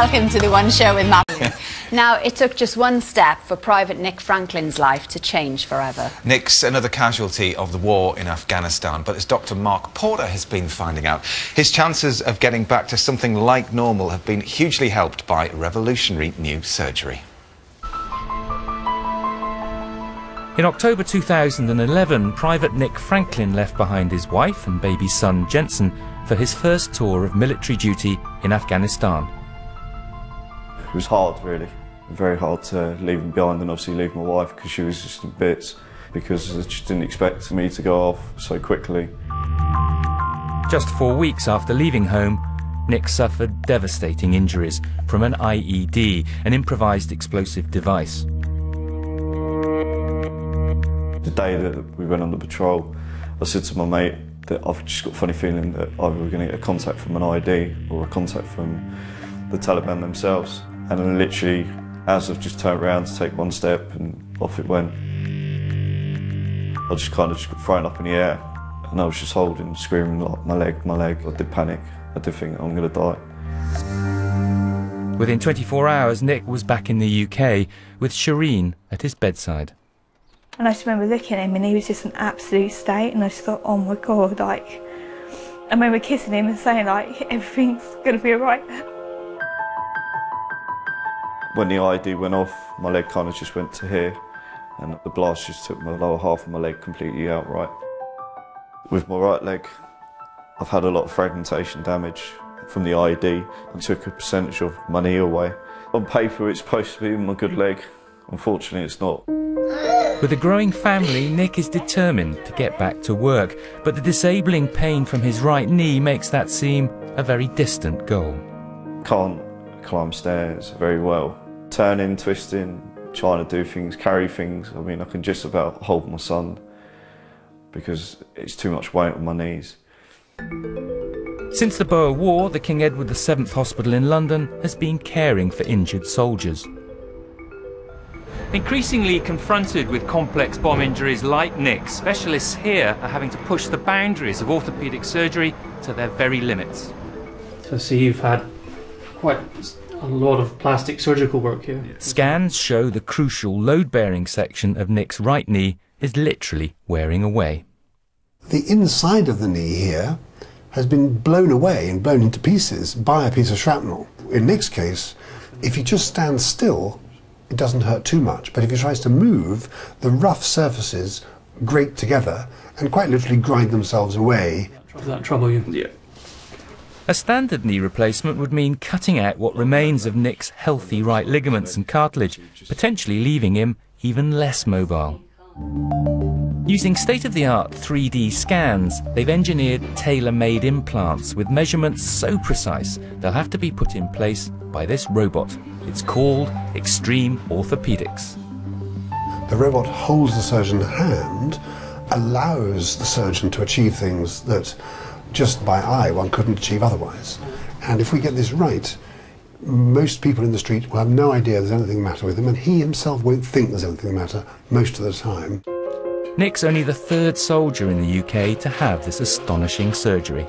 Welcome to the One Show with Matt. Now, it took just one step for Private Nick Franklin's life to change forever. Nick's another casualty of the war in Afghanistan, but as Dr. Mark Porter has been finding out, his chances of getting back to something like normal have been hugely helped by revolutionary new surgery. In October 2011, Private Nick Franklin left behind his wife and baby son Jensen for his first tour of military duty in Afghanistan. It was hard, really. Very hard to leave him behind and obviously leave my wife because she was just in bits, because I just didn't expect me to go off so quickly. Just 4 weeks after leaving home, Nick suffered devastating injuries from an IED, an improvised explosive device. The day that we went on the patrol, I said to my mate that I've just got a funny feeling that either we're going to get a contact from an ID or a contact from the Taliban themselves. And then literally, as I've just turned around to take one step and off it went, I just kind of just got thrown up in the air and I was just holding, screaming like, my leg, my leg. I did panic. I did think I'm going to die. Within 24 hours, Nick was back in the UK with Shireen at his bedside. And I just remember looking at him and he was just an absolute state, and I just thought, oh my God, like, I remember kissing him and saying like, everything's going to be alright. When the ID went off, my leg kind of just went to here, and the blast just took my lower half of my leg completely outright. With my right leg, I've had a lot of fragmentation damage from the ID. I took a percentage of my knee away. On paper, it's supposed to be my good leg. Unfortunately, it's not. With a growing family, Nick is determined to get back to work, but the disabling pain from his right knee makes that seem a very distant goal. Can't climb stairs very well. Turning, twisting, trying to do things, carry things. I mean, I can just about hold my son because it's too much weight on my knees. Since the Boer War, the King Edward VII Hospital in London has been caring for injured soldiers. Increasingly confronted with complex bomb injuries like Nick's, specialists here are having to push the boundaries of orthopaedic surgery to their very limits. So see, you've had quite a lot of plastic surgical work here. Scans show the crucial load-bearing section of Nick's right knee is literally wearing away. The inside of the knee here has been blown away and blown into pieces by a piece of shrapnel. In Nick's case, if he just stands still, it doesn't hurt too much, but if he tries to move, the rough surfaces grate together and quite literally grind themselves away. Does that trouble you? Yeah. A standard knee replacement would mean cutting out what remains of Nick's healthy right ligaments and cartilage, potentially leaving him even less mobile. Using state-of-the-art 3D scans, they've engineered tailor-made implants with measurements so precise they'll have to be put in place by this robot. It's called Extreme Orthopedics. The robot holds the surgeon's hand, allows the surgeon to achieve things that just by eye one couldn't achieve otherwise. And if we get this right, most people in the street will have no idea there's anything the matter with him, and he himself won't think there's anything the matter most of the time. Nick's only the third soldier in the UK to have this astonishing surgery.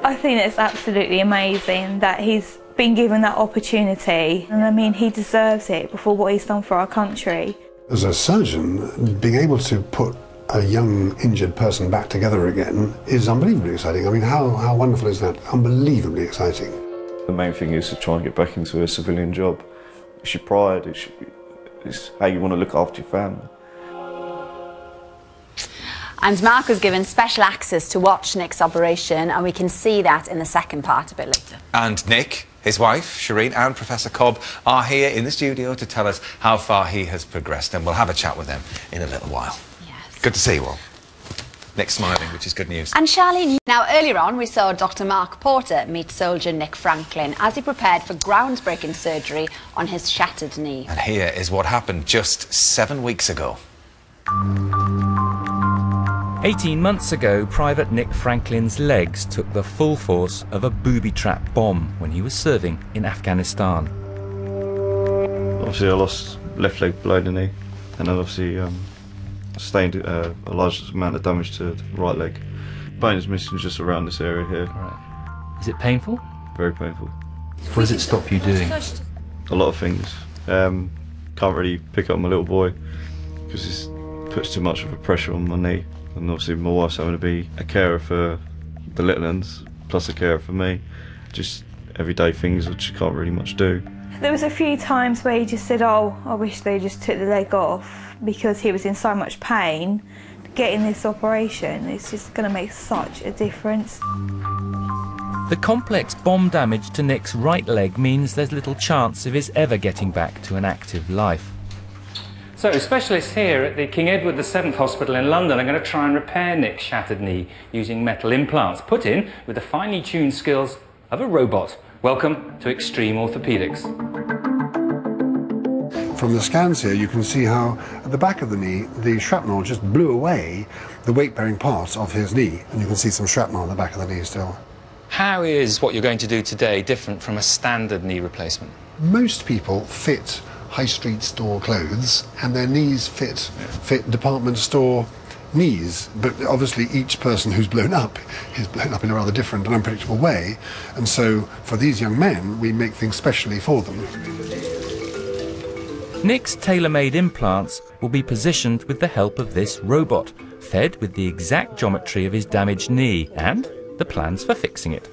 I think it's absolutely amazing that he's been given that opportunity, and I mean, he deserves it for what he's done for our country. As a surgeon, being able to put a young injured person back together again is unbelievably exciting. I mean, how wonderful is that? Unbelievably exciting. The main thing is to try and get back into a civilian job. It's your pride, it's how you want to look after your family. And Mark was given special access to watch Nick's operation, and we can see that in the second part a bit later. And Nick, his wife, Shireen, and Professor Cobb are here in the studio to tell us how far he has progressed, and we'll have a chat with them in a little while. Yes. Good to see you all. Nick's smiling, which is good news. And Charlene, now earlier on we saw Dr. Mark Porter meet soldier Nick Franklin as he prepared for groundbreaking surgery on his shattered knee. And here is what happened just 7 weeks ago. 18 months ago, Private Nick Franklin's legs took the full force of a booby-trap bomb when he was serving in Afghanistan. Obviously I lost left leg below the knee, and then obviously sustained a large amount of damage to the right leg. Bone is missing just around this area here. Right. Is it painful? Very painful. What does it stop you doing? A lot of things. Can't really pick up my little boy because it puts too much of a pressure on my knee, and obviously my wife's having to be a carer for the little ones plus a carer for me. Just everyday things which you can't really much do. There was a few times where he just said, oh, I wish they just took the leg off, because he was in so much pain. Getting this operation, it's just going to make such a difference. The complex bomb damage to Nick's right leg means there's little chance of his ever getting back to an active life. So specialists here at the King Edward VII Hospital in London are going to try and repair Nick's shattered knee using metal implants put in with the finely tuned skills of a robot. Welcome to Extreme Orthopaedics. From the scans here, you can see how at the back of the knee, the shrapnel just blew away the weight-bearing part of his knee, and you can see some shrapnel on the back of the knee still. How is what you're going to do today different from a standard knee replacement? Most people fit high street store clothes, and their knees fit department store knees, but obviously each person who's blown up is blown up in a rather different and unpredictable way, and so for these young men we make things specially for them. Nick's tailor-made implants will be positioned with the help of this robot, fed with the exact geometry of his damaged knee and the plans for fixing it.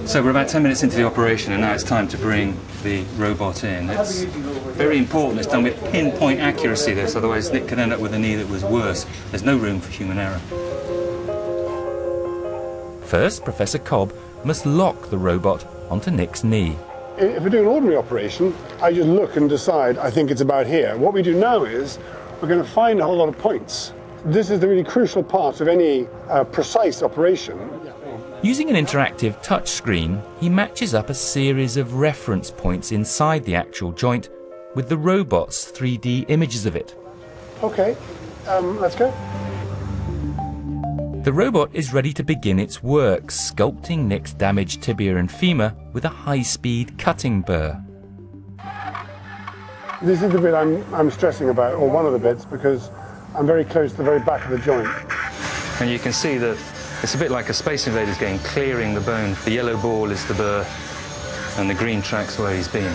So we're about 10 minutes into the operation and now it's time to bring the robot in. It's very important it's done with pinpoint accuracy this, otherwise Nick could end up with a knee that was worse. There's no room for human error. First, Professor Cobb must lock the robot onto Nick's knee. If we do an ordinary operation, I just look and decide I think it's about here. What we do now is we're going to find a whole lot of points. This is the really crucial part of any precise operation. Using an interactive touchscreen, he matches up a series of reference points inside the actual joint with the robot's 3D images of it. Okay, let's go. The robot is ready to begin its work, sculpting Nick's damaged tibia and femur with a high-speed cutting burr. This is the bit I'm stressing about, or one of the bits, because I'm very close to the very back of the joint. And you can see that it's a bit like a Space Invaders game, clearing the bone. The yellow ball is the burr, and the green track's where he's been.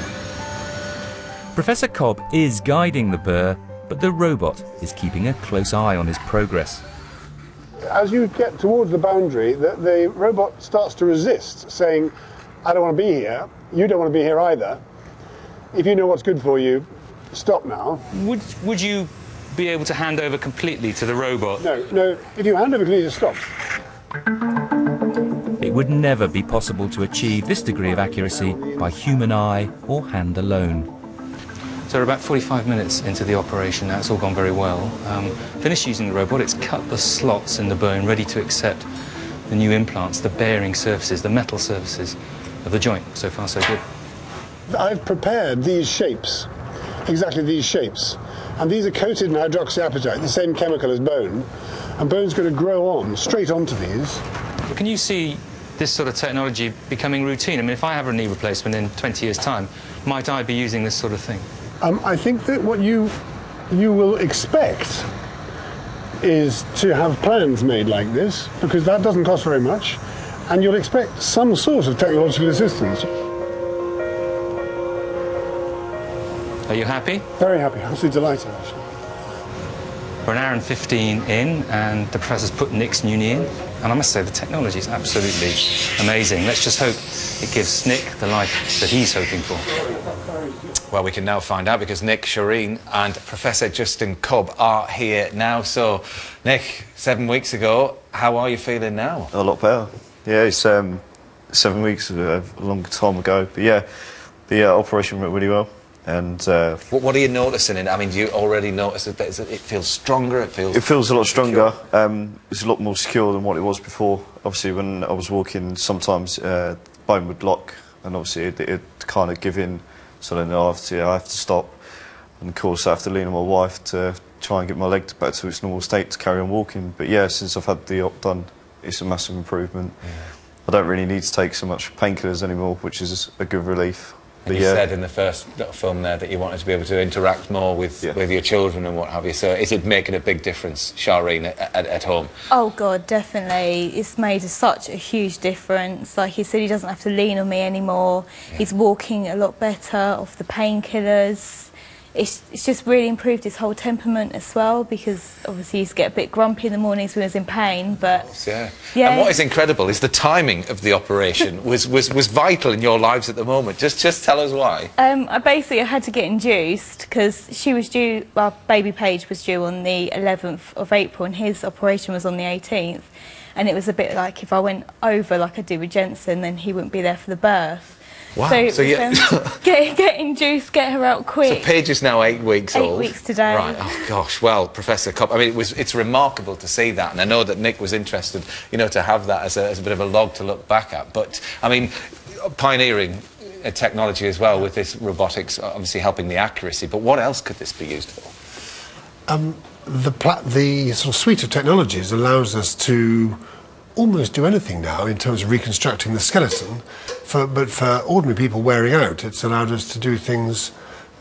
Professor Cobb is guiding the burr, but the robot is keeping a close eye on his progress. As you get towards the boundary, the robot starts to resist, saying, I don't want to be here, you don't want to be here either. If you know what's good for you, stop now. Would you be able to hand over completely to the robot? No, if you hand over completely, stop. It would never be possible to achieve this degree of accuracy by human eye or hand alone. So we're about 45 minutes into the operation now, it's all gone very well. Finished using the robot, it's cut the slots in the bone, ready to accept the new implants, the bearing surfaces, the metal surfaces of the joint. So far, so good. I've prepared these shapes, exactly these shapes, and these are coated in hydroxyapatite, the same chemical as bone, and bone's going to grow on, straight onto these. Can you see this sort of technology becoming routine? I mean, if I have a knee replacement in 20 years' time, might I be using this sort of thing? I think that what you will expect is to have plans made like this, because that doesn't cost very much, and you'll expect some sort of technological assistance. Are you happy? Very happy, absolutely delighted actually. We're an hour and 15 in, and the professor's put Nick's new knee in, and I must say the technology is absolutely amazing. Let's just hope it gives Nick the life that he's hoping for. Well, we can now find out because Nick, Shireen and Professor Justin Cobb are here now. So, Nick, 7 weeks ago, how are you feeling now? A lot better. Yeah, it's 7 weeks ago, a long time ago. But yeah, the operation went really well. And what are you noticing? I mean, do you already notice that it feels stronger? It feels a lot stronger. It's a lot more secure than what it was before. Obviously, when I was walking, sometimes bone would lock, and obviously it'd kind of give in. So then I have to stop, and of course I have to lean on my wife to try and get my leg back to its normal state to carry on walking. But yeah, since I've had the op done, it's a massive improvement. Yeah. I don't really need to take so much painkillers anymore, which is a good relief. And you said in the first little film there that you wanted to be able to interact more with your children and what have you. So is it making a big difference, Shireen, at home? Oh God, definitely. It's made such a huge difference. Like he said, he doesn't have to lean on me anymore. Yeah. He's walking a lot better off the painkillers. It's just really improved his whole temperament as well, because obviously he used to get a bit grumpy in the mornings when he was in pain, but... Yeah. And what is incredible is the timing of the operation was vital in your lives at the moment. Just tell us why. I basically had to get induced because she was due, well, baby Paige was due on the 11th of April and his operation was on the 18th. And it was a bit like if I went over like I did with Jensen, then he wouldn't be there for the birth. Wow. So get induced, get her out quick. So Paige is now 8 weeks old. 8 weeks today. Right. Oh gosh. Well, Professor Cobb, I mean, it's remarkable to see that, and I know that Nick was interested, you know, to have that as a bit of a log to look back at. But I mean, pioneering technology as well with this robotics, obviously helping the accuracy. But what else could this be used for? The sort of suite of technologies allows us to almost do anything now in terms of reconstructing the skeleton, but for ordinary people wearing out, it's allowed us to do things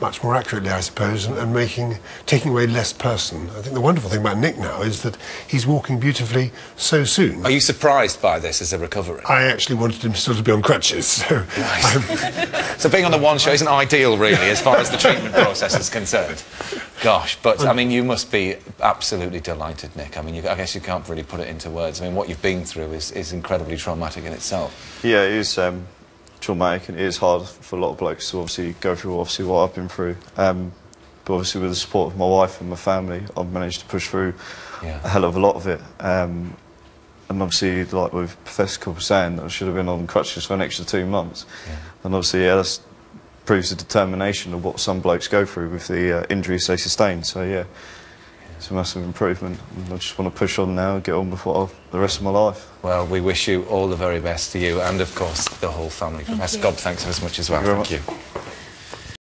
much more accurately, I suppose, and taking away less person. I think the wonderful thing about Nick now is that he's walking beautifully so soon. Are you surprised by this as a recovery? I actually wanted him still to be on crutches, so... Nice. So being on the one show isn't ideal, really, as far as the treatment process is concerned. Gosh, but, I mean, you must be absolutely delighted, Nick. I mean, I guess you can't really put it into words. I mean, what you've been through is incredibly traumatic in itself. Yeah, it is traumatic, and it is hard for a lot of blokes to obviously go through what I've been through. But obviously with the support of my wife and my family, I've managed to push through a hell of a lot of it. And obviously, like with Professor Cobb saying, I should have been on crutches for an extra 2 months. Yeah. And obviously, that proves the determination of what some blokes go through with the injuries they sustain. So yeah, it's a massive improvement. And I just want to push on now and get on with the rest of my life. Well, we wish you all the very best to you and, of course, the whole family. Professor Cobb, thanks so much as well. Thank you very much.